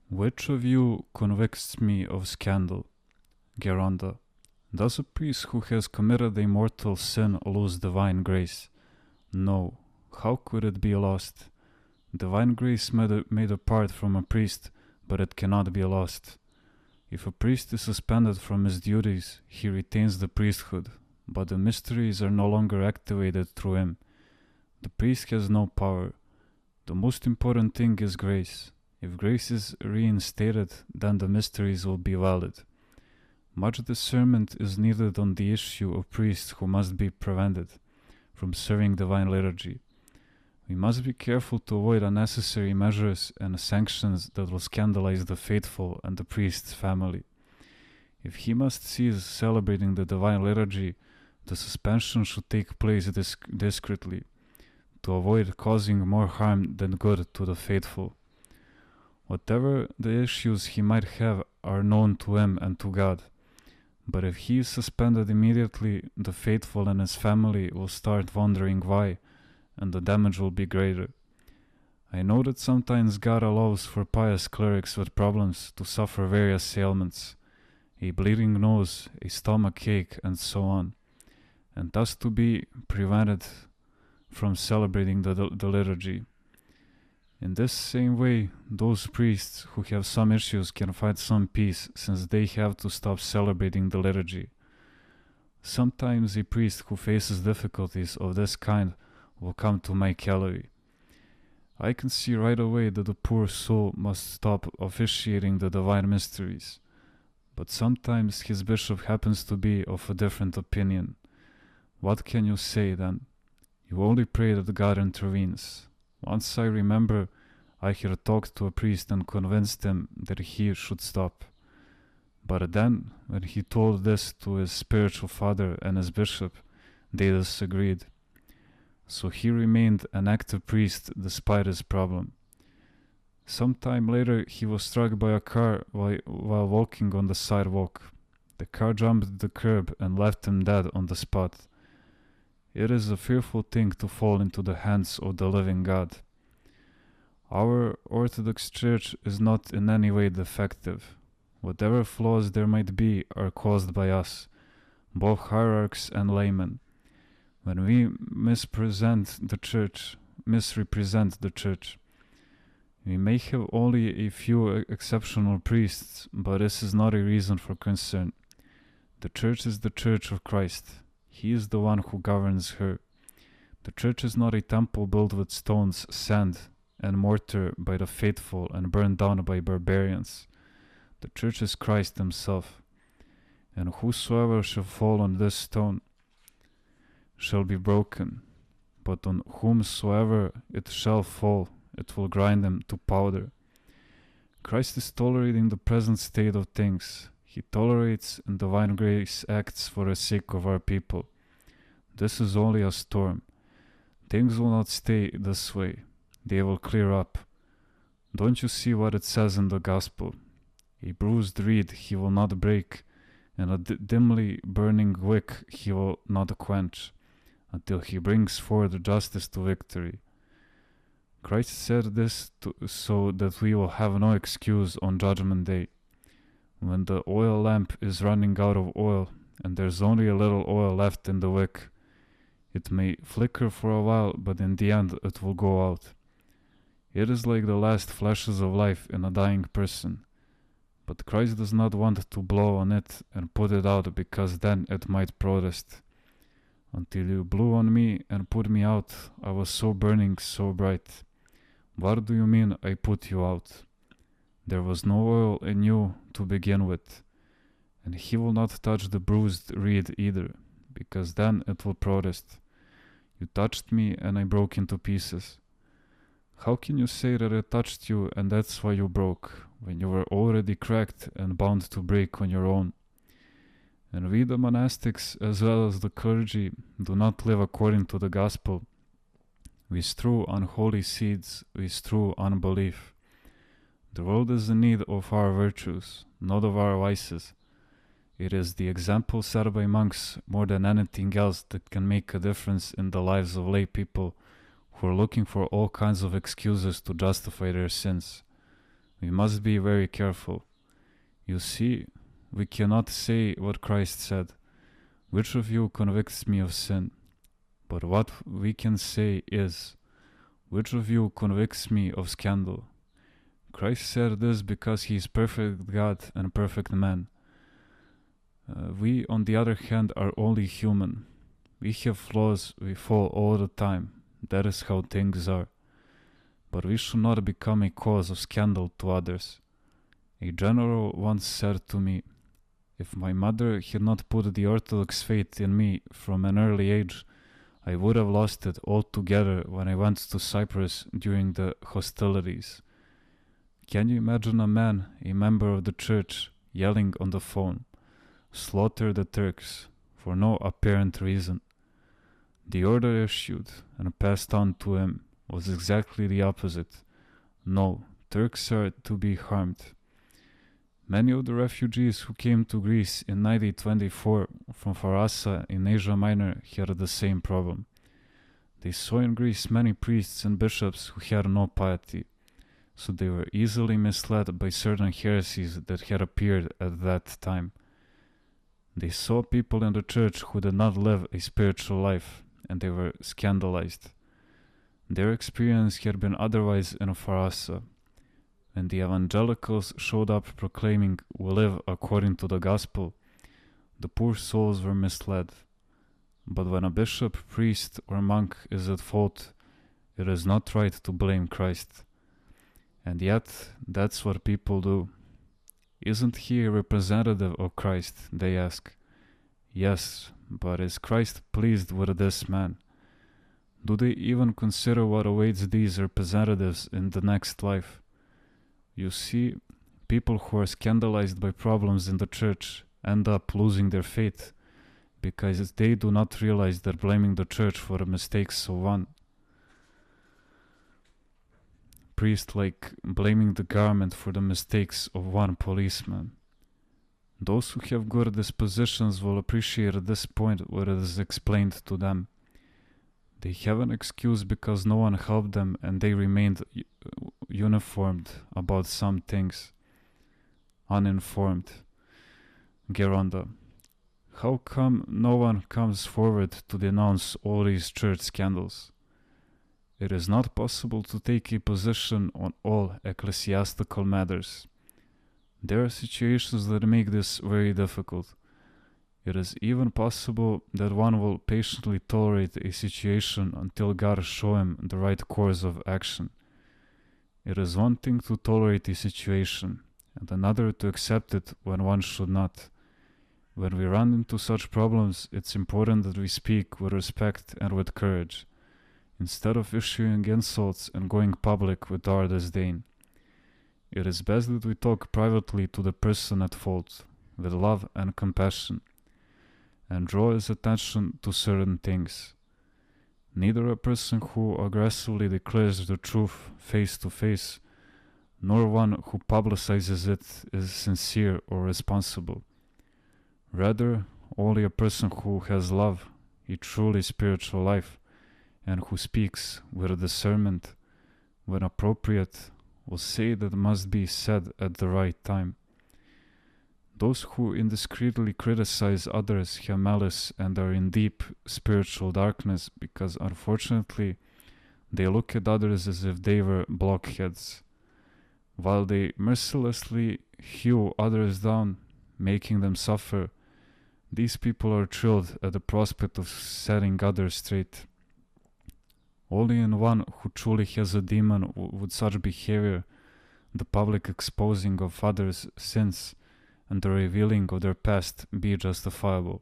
Which of you convicts me of scandal? Geronda. Does a priest who has committed a mortal sin lose divine grace? No. How could it be lost? Divine grace made apart from a priest, but it cannot be lost. If a priest is suspended from his duties, he retains the priesthood, but the mysteries are no longer activated through him. The priest has no power. The most important thing is grace. If grace is reinstated, then the mysteries will be valid. Much discernment is needed on the issue of priests who must be prevented from serving divine liturgy. We must be careful to avoid unnecessary measures and sanctions that will scandalize the faithful and the priest's family. If he must cease celebrating the divine liturgy, the suspension should take place discreetly, to avoid causing more harm than good to the faithful. Whatever the issues he might have are known to him and to God. But if he is suspended immediately, the faithful and his family will start wondering why, and the damage will be greater. I know that sometimes God allows for pious clerics with problems to suffer various ailments, a bleeding nose, a stomach ache, and so on, and thus to be prevented from celebrating the liturgy. In this same way, those priests who have some issues can find some peace, since they have to stop celebrating the liturgy. Sometimes a priest who faces difficulties of this kind will come to my gallery. I can see right away that the poor soul must stop officiating the divine mysteries, but sometimes his bishop happens to be of a different opinion. What can you say then? You only pray that God intervenes. Once I remember, I had talked to a priest and convinced him that he should stop. But then, when he told this to his spiritual father and his bishop, they disagreed. So he remained an active priest despite his problem. Some time later, he was struck by a car while walking on the sidewalk. The car jumped the curb and left him dead on the spot. It is a fearful thing to fall into the hands of the living God. Our Orthodox Church is not in any way defective. Whatever flaws there might be are caused by us, both hierarchs and laymen. When we misrepresent the Church, we may have only a few exceptional priests, but this is not a reason for concern. The Church is the Church of Christ. He is the one who governs her. The Church is not a temple built with stones, sand, and mortar by the faithful and burned down by barbarians. The Church is Christ himself. And whosoever shall fall on this stone shall be broken, but on whomsoever it shall fall, it will grind them to powder. Christ is tolerating the present state of things. He tolerates and divine grace acts for the sake of our people. This is only a storm. Things will not stay this way. They will clear up. Don't you see what it says in the Gospel? A bruised reed he will not break, and a dimly burning wick he will not quench, until he brings forth justice to victory. Christ said this so that we will have no excuse on Judgment Day. When the oil lamp is running out of oil and there's only a little oil left in the wick, it may flicker for a while, but in the end it will go out. It is like the last flashes of life in a dying person. But Christ does not want to blow on it and put it out, because then it might protest. Until you blew on me and put me out, I was so burning, so bright. What do you mean I put you out? There was no oil in you to begin with, and he will not touch the bruised reed either, because then it will protest. You touched me and I broke into pieces. How can you say that I touched you and that's why you broke, when you were already cracked and bound to break on your own? And we the monastics, as well as the clergy, do not live according to the gospel. We strew unholy seeds, we strew unbelief. The world is in need of our virtues, not of our vices. It is the example set by monks more than anything else that can make a difference in the lives of lay people who are looking for all kinds of excuses to justify their sins. We must be very careful. You see, we cannot say what Christ said, "Which of you convicts me of sin?" But what we can say is, "Which of you convicts me of scandal?" Christ said this because he is perfect God and perfect man. We, on the other hand, are only human. We have flaws, we fall all the time. That is how things are. But we should not become a cause of scandal to others. A general once said to me, "If my mother had not put the Orthodox faith in me from an early age, I would have lost it altogether when I went to Cyprus during the hostilities." Can you imagine a man, a member of the church, yelling on the phone, "Slaughter the Turks," for no apparent reason? The order issued and passed on to him was exactly the opposite. No, Turks are to be harmed. Many of the refugees who came to Greece in 1924 from Pharasa in Asia Minor had the same problem. They saw in Greece many priests and bishops who had no piety, so they were easily misled by certain heresies that had appeared at that time. They saw people in the church who did not live a spiritual life, and they were scandalized. Their experience had been otherwise in Pharasa. When the evangelicals showed up proclaiming, "We live according to the gospel," the poor souls were misled. But when a bishop, priest, or monk is at fault, it is not right to blame Christ. And yet, that's what people do. "Isn't he a representative of Christ?" they ask. Yes, but is Christ pleased with this man? Do they even consider what awaits these representatives in the next life? You see, people who are scandalized by problems in the church end up losing their faith because they do not realize they're blaming the church for the mistakes of one. Priest like blaming the government for the mistakes of one policeman. Those who have good dispositions will appreciate this point where it is explained to them. They have an excuse because no one helped them and they remained uninformed about some things. Uninformed. Geronda. How come no one comes forward to denounce all these church scandals? It is not possible to take a position on all ecclesiastical matters. There are situations that make this very difficult. It is even possible that one will patiently tolerate a situation until God shows him the right course of action. It is one thing to tolerate a situation, and another to accept it when one should not. When we run into such problems, it's important that we speak with respect and with courage, instead of issuing insults and going public with our disdain. It is best that we talk privately to the person at fault, with love and compassion, and draw his attention to certain things. Neither a person who aggressively declares the truth face to face, nor one who publicizes it is sincere or responsible. Rather, only a person who has love, a truly spiritual life, and who speaks with discernment, when appropriate, will say that must be said at the right time. Those who indiscreetly criticize others have malice and are in deep spiritual darkness because, unfortunately, they look at others as if they were blockheads. While they mercilessly hew others down, making them suffer, these people are thrilled at the prospect of setting others straight. Only in one who truly has a demon would such behavior, the public exposing of others' sins, and the revealing of their past be justifiable.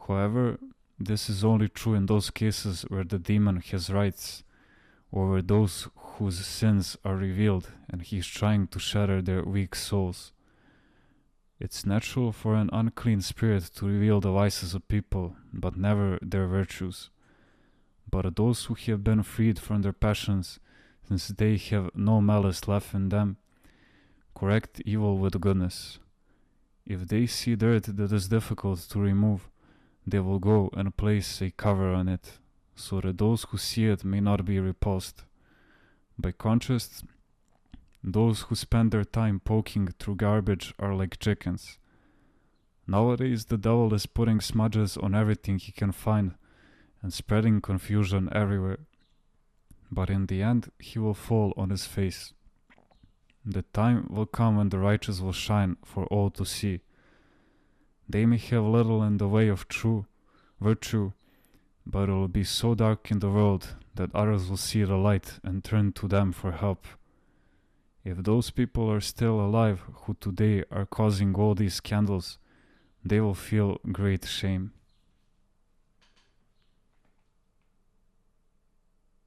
However, this is only true in those cases where the demon has rights, or where those whose sins are revealed and he is trying to shatter their weak souls. It's natural for an unclean spirit to reveal the vices of people, but never their virtues. But those who have been freed from their passions, since they have no malice left in them, correct evil with goodness. If they see dirt that is difficult to remove, they will go and place a cover on it, so that those who see it may not be repulsed. By contrast, Those who spend their time poking through garbage are like chickens. Nowadays, the devil is putting smudges on everything he can find and spreading confusion everywhere. But in the end, he will fall on his face. The time will come when the righteous will shine for all to see. They may have little in the way of true virtue, but it will be so dark in the world that others will see the light and turn to them for help. If those people are still alive who today are causing all these scandals, they will feel great shame.